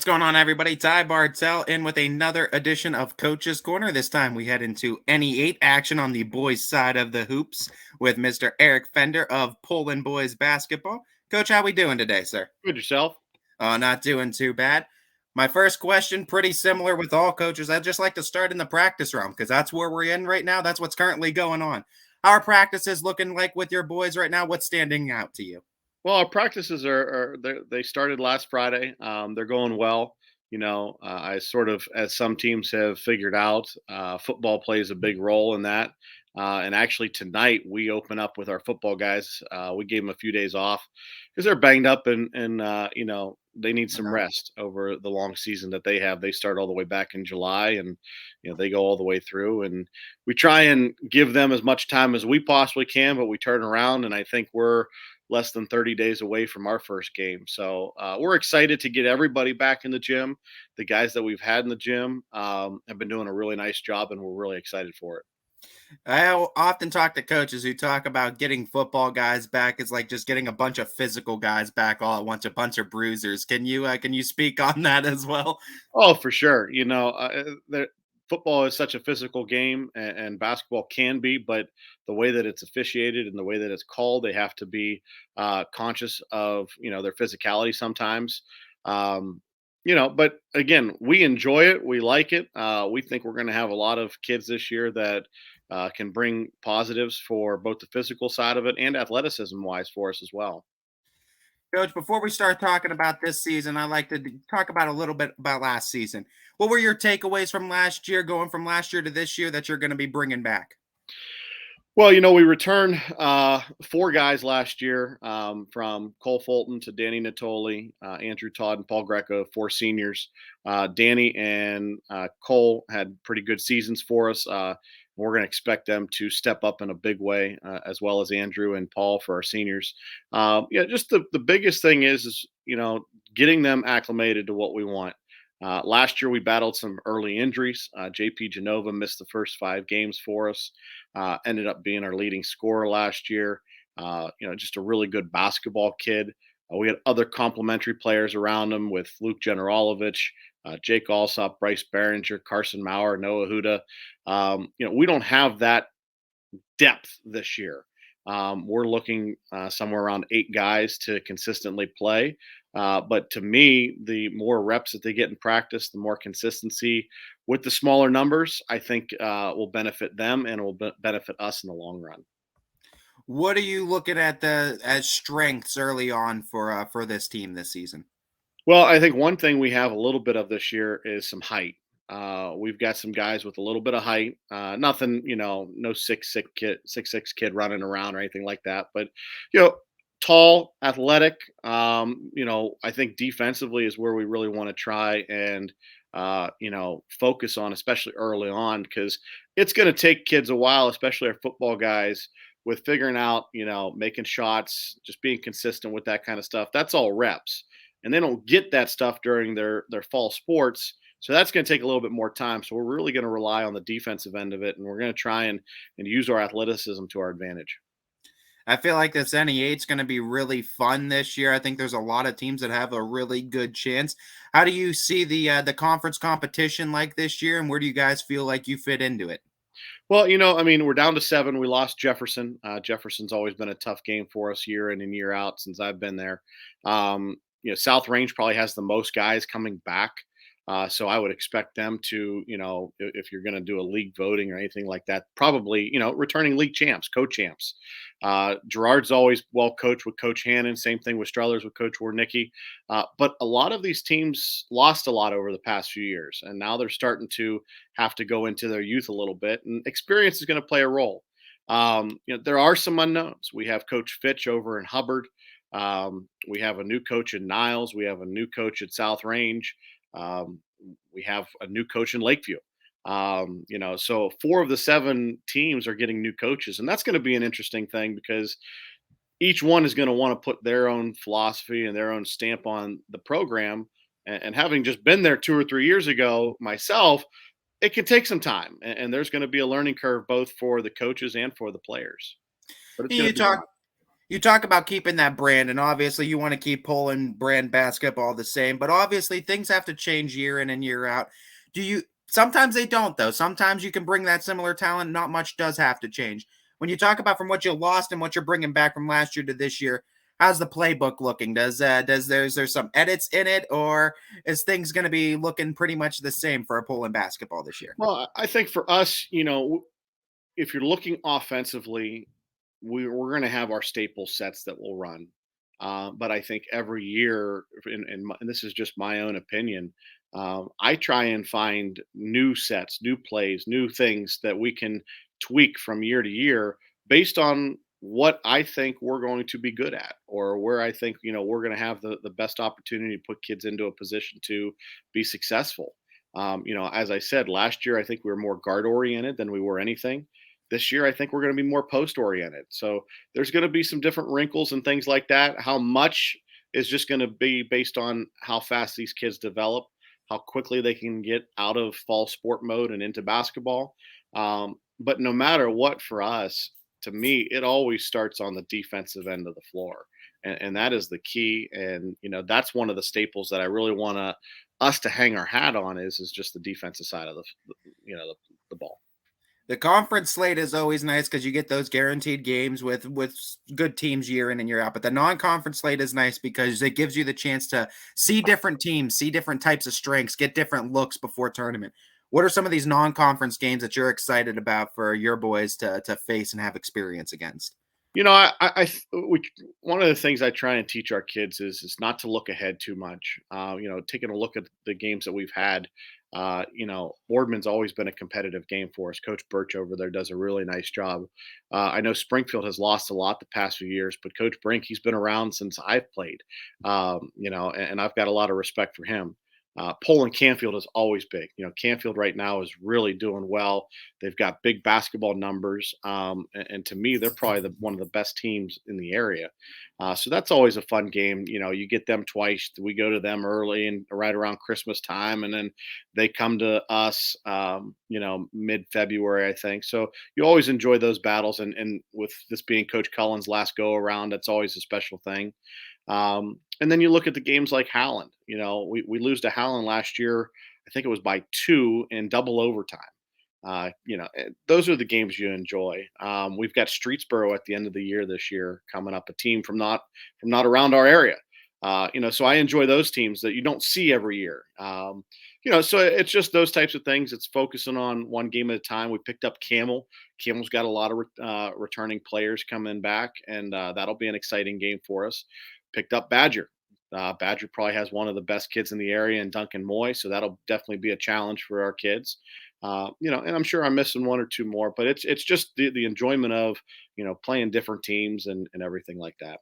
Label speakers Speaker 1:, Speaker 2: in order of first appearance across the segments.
Speaker 1: What's going on, everybody? Ty Bartell in with another edition of Coach's Corner. This time we head into NE8 action on the boys' side of the hoops with Mr. Eric Fender of Poland Boys Basketball. Coach, how we doing today, sir?
Speaker 2: Good yourself.
Speaker 1: Not doing too bad. My first question, pretty similar with all coaches. I'd just like to start in the practice realm because that's where we're in right now. That's what's currently going on. How are practices looking like with your boys right now? What's standing out to you?
Speaker 2: Well, our practices they started last Friday. They're going well. I sort of, as some teams have figured out, football plays a big role in that. And actually, tonight we open up with our football guys. We gave them a few days off because they're banged up and they need some rest over the long season that they have. They start all the way back in July, and they go all the way through. And we try and give them as much time as we possibly can, but we turn around, and I think we're less than 30 days away from our first game. So we're excited to get everybody back in the gym. The guys that we've had in the gym have been doing a really nice job, and we're really excited for it.
Speaker 1: Often talk to coaches who talk about getting football guys back is like just getting a bunch of physical guys back all at once, a bunch of bruisers. Can you speak on that as well?
Speaker 2: Oh, for sure. Football is such a physical game, and basketball can be, but the way that it's officiated and the way that it's called, they have to be conscious of their physicality sometimes. But again, we enjoy it. We like it. We think we're going to have a lot of kids this year that can bring positives for both the physical side of it and athleticism wise for us as well.
Speaker 1: Coach, before we start talking about this season, I'd like to talk about a little bit about last season. What were your takeaways from last year, going from last year to this year, that you're going to be bringing back?
Speaker 2: Well, we returned four guys last year, from Cole Fulton to Danny Natoli, Andrew Todd, and Paul Greco, four seniors. Danny and Cole had pretty good seasons for us. We're going to expect them to step up in a big way, as well as Andrew and Paul for our seniors. Yeah, just the biggest thing is getting them acclimated to what we want. Last year, we battled some early injuries. JP Genova missed the first 5 games for us. Ended up being our leading scorer last year. Just a really good basketball kid. We had other complementary players around him with Luke Generalovic, Jake Alsop, Bryce Behringer, Carson Maurer, Noah Huda. We don't have that depth this year. We're looking somewhere around 8 guys to consistently play. But to me, the more reps that they get in practice, the more consistency with the smaller numbers, I think will benefit them and will benefit us in the long run.
Speaker 1: What are you looking at the as strengths early on for this team this season?
Speaker 2: Well, I think one thing we have a little bit of this year is some height. We've got some guys with a little bit of height. Nothing, no 6'6" kid running around or anything like that. But you know, tall, athletic. I think defensively is where we really want to try and focus on, especially early on, because it's going to take kids a while, especially our football guys, with figuring out, making shots, just being consistent with that kind of stuff. That's all reps, and they don't get that stuff during their fall sports. So that's going to take a little bit more time. So we're really going to rely on the defensive end of it, and we're going to try and use our athleticism to our advantage.
Speaker 1: I feel like this NE8 is going to be really fun this year. I think there's a lot of teams that have a really good chance. How do you see the conference competition like this year, and where do you guys feel like you fit into it?
Speaker 2: Well, we're down to 7. We lost Jefferson. Jefferson's always been a tough game for us year in and year out since I've been there. South Range probably has the most guys coming back. So I would expect them to, if you're going to do a league voting or anything like that, probably, returning league champs, co-champs. Gerard's always well coached with Coach Hannon. Same thing with Struthers with Coach Warnicki. But a lot of these teams lost a lot over the past few years, and now they're starting to have to go into their youth a little bit, and experience is going to play a role. There are some unknowns. We have Coach Fitch over in Hubbard. We have a new coach in Niles. We have a new coach at South Range. Um, we have a new coach in Lakeview. So 4 of the 7 teams are getting new coaches, and that's going to be an interesting thing because each one is going to want to put their own philosophy and their own stamp on the program. And having just been there 2 or 3 years ago myself, it can take some time, and there's going to be a learning curve both for the coaches and for the players. But it's going
Speaker 1: You
Speaker 2: to be fun.
Speaker 1: talk You talk about keeping that brand, and obviously you want to keep Poland brand basketball the same, but obviously things have to change year in and year out. Do you sometimes they don't though. Sometimes you can bring that similar talent, not much does have to change. When you talk about from what you lost and what you're bringing back from last year to this year, how's the playbook looking? Does there some edits in it, or is things going to be looking pretty much the same for Poland basketball this year?
Speaker 2: Well, I think for us, if you're looking offensively, we're going to have our staple sets that we'll run. But I think every year, and this is just my own opinion, I try and find new sets, new plays, new things that we can tweak from year to year based on what I think we're going to be good at, or where I think we're going to have the best opportunity to put kids into a position to be successful. As I said last year, I think we were more guard oriented than we were anything. This year, I think we're going to be more post oriented. So there's going to be some different wrinkles and things like that. How much is just going to be based on how fast these kids develop, how quickly they can get out of fall sport mode and into basketball. But no matter what, for us, to me, it always starts on the defensive end of the floor. And that is the key. And, that's one of the staples that I really want us to hang our hat on is just the defensive side of the ball.
Speaker 1: The conference slate is always nice because you get those guaranteed games with good teams year in and year out. But the non-conference slate is nice because it gives you the chance to see different teams, see different types of strengths, get different looks before tournament. What are some of these non-conference games that you're excited about for your boys to face and have experience against?
Speaker 2: One of the things I try and teach our kids is not to look ahead too much. Taking a look at the games that we've had. Boardman's always been a competitive game for us. Coach Birch over there does a really nice job. I know Springfield has lost a lot the past few years, but Coach Brink, he's been around since I've played. And I've got a lot of respect for him. Poland Canfield is always big. Canfield right now is really doing well. They've got big basketball numbers, and to me, they're probably one of the best teams in the area. So that's always a fun game. You get them twice. We go to them early and right around Christmas time, and then they come to us, mid February, I think. So you always enjoy those battles, and with this being Coach Cullen's last go around, that's always a special thing. And then you look at the games like Howland. We lose to Howland last year. I think it was by 2 in double overtime. Those are the games you enjoy. We've got Streetsboro at the end of the year this year coming up, a team from not around our area. So I enjoy those teams that you don't see every year. So it's just those types of things. It's focusing on one game at a time. We picked up Camel. Camel's got a lot of returning players coming back, and that'll be an exciting game for us. Picked up Badger. Badger probably has one of the best kids in the area in Duncan Moy, so that'll definitely be a challenge for our kids. And I'm sure I'm missing one or two more, but it's just the enjoyment of playing different teams and everything like that.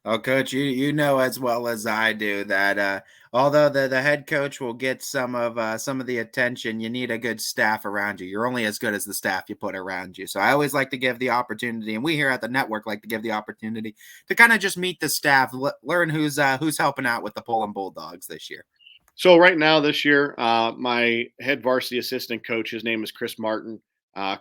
Speaker 1: Oh, coach, you know as well as I do that although the head coach will get some of the attention, you need a good staff around you. You're only as good as the staff you put around you. So I always like to give the opportunity, and we here at the network like to give the opportunity to kind of just meet the staff, learn who's helping out with the Poland Bulldogs this year.
Speaker 2: So right now this year, my head varsity assistant coach, his name is Chris Martin.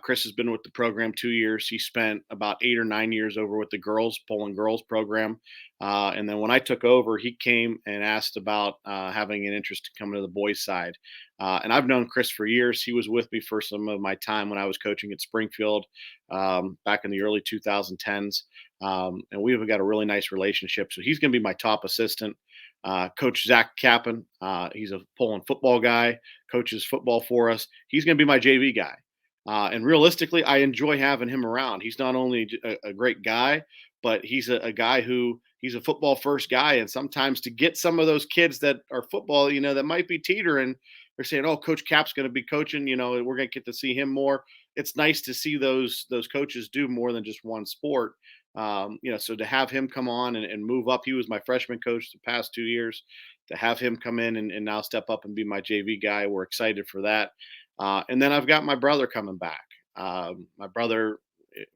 Speaker 2: Chris has been with the program 2 years. He spent about 8 or 9 years over with the Poland girls program. And then when I took over, he came and asked about having an interest to come to the boys side. And I've known Chris for years. He was with me for some of my time when I was coaching at Springfield back in the early 2010s. And we've got a really nice relationship. So he's going to be my top assistant. Coach Zach Kappen, he's a Poland football guy, coaches football for us. He's going to be my JV guy. And realistically, I enjoy having him around. He's not only a great guy, but he's a guy who he's a football first guy. And sometimes to get some of those kids that are football, that might be teetering, they're saying, "Oh, Coach Cap's going to be coaching. We're going to get to see him more." It's nice to see those coaches do more than just one sport. So to have him come on and move up, he was my freshman coach the past 2 years. To have him come in and now step up and be my JV guy, we're excited for that. And then I've got my brother coming back. My brother,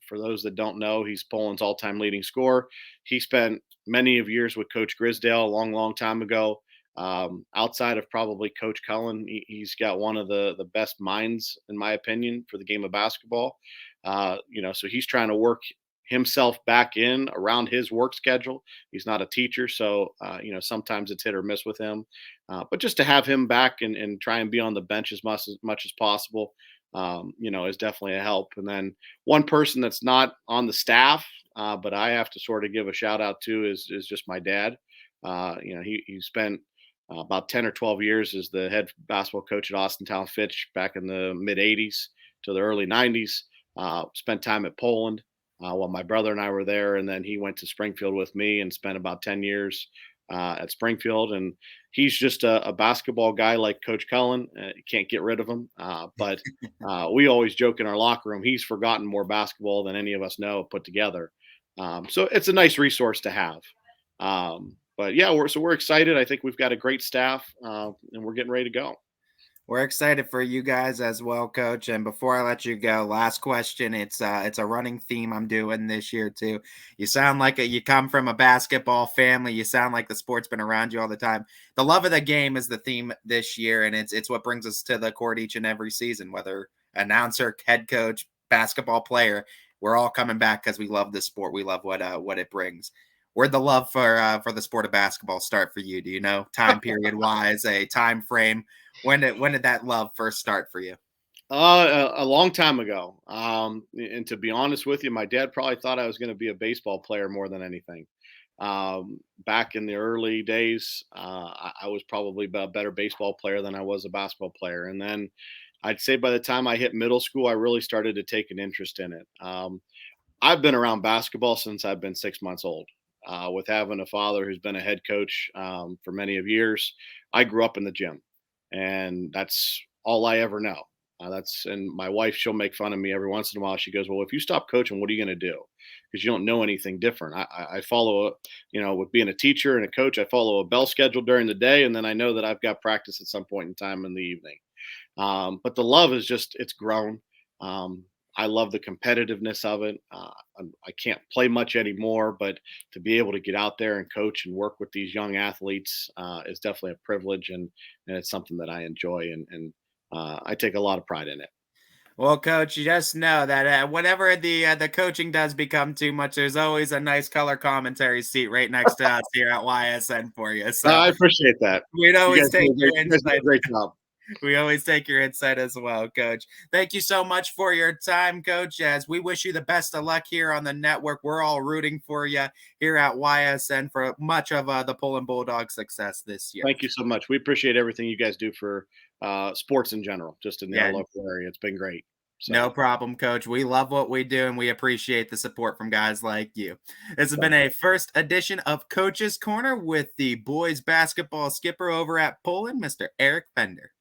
Speaker 2: for those that don't know, he's Poland's all-time leading scorer. He spent many of years with Coach Grisdale a long, long time ago. Outside of probably Coach Cullen, he's got one of the best minds, in my opinion, for the game of basketball. So he's trying to work himself back in around his work schedule. He's not a teacher, so sometimes it's hit or miss with him. But just to have him back and try and be on the bench as much as possible, is definitely a help. And then one person that's not on the staff, but I have to sort of give a shout out to is just my dad. He spent about 10 or 12 years as the head basketball coach at Austintown Fitch back in the mid 80s to the early 90s. Spent time at Poland while my brother and I were there. And then he went to Springfield with me and spent about 10 years at Springfield. And he's just a basketball guy like Coach Cullen. You can't get rid of him. But we always joke in our locker room, he's forgotten more basketball than any of us know put together. So it's a nice resource to have. But yeah, we're excited. I think we've got a great staff, and we're getting ready to go.
Speaker 1: We're excited for you guys as well, Coach. And before I let you go, last question. It's a running theme I'm doing this year too. You sound like you come from a basketball family. You sound like the sport's been around you all the time. The love of the game is the theme this year, and it's what brings us to the court each and every season. Whether announcer, head coach, basketball player, we're all coming back because we love the sport. We love what it brings. Where'd the love for the sport of basketball start for you? Do you know, time period wise, a time frame? When did that love first start for you?
Speaker 2: A long time ago. And to be honest with you, my dad probably thought I was going to be a baseball player more than anything. Back in the early days, I was probably a better baseball player than I was a basketball player. And then I'd say by the time I hit middle school, I really started to take an interest in it. I've been around basketball since I've been 6 months old. With having a father who's been a head coach for many of years, I grew up in the gym, and that's all I ever know. And my wife, she'll make fun of me every once in a while. She goes, "Well, if you stop coaching, what are you going to do? Because you don't know anything different." I follow, with being a teacher and a coach, I follow a bell schedule during the day, and then I know that I've got practice at some point in time in the evening. But the love is it's grown. Um, I love the competitiveness of it. I can't play much anymore, but to be able to get out there and coach and work with these young athletes is definitely a privilege, and it's something that I enjoy, and I take a lot of pride in it.
Speaker 1: Well, Coach, you just know that whenever the coaching does become too much, there's always a nice color commentary seat right next to us here at YSN for you. So
Speaker 2: I appreciate that.
Speaker 1: we'd
Speaker 2: You
Speaker 1: always
Speaker 2: guys do
Speaker 1: take
Speaker 2: a great,
Speaker 1: your
Speaker 2: you guys do
Speaker 1: insight.
Speaker 2: a great job.
Speaker 1: We always take your insight as well, Coach. Thank you so much for your time, Coach. As we wish you the best of luck here on the network, we're all rooting for you here at YSN for much of the Poland Bulldog success this year.
Speaker 2: Thank you so much. We appreciate everything you guys do for sports in general, just in our
Speaker 1: Yeah,
Speaker 2: local area. It's been great.
Speaker 1: no
Speaker 2: So
Speaker 1: problem, Coach. We love what we do, and we appreciate the support from guys like you. This has been
Speaker 2: thank
Speaker 1: a
Speaker 2: you.
Speaker 1: first edition of Coach's Corner with the boys basketball skipper over at Poland, Mr. Eric Fender.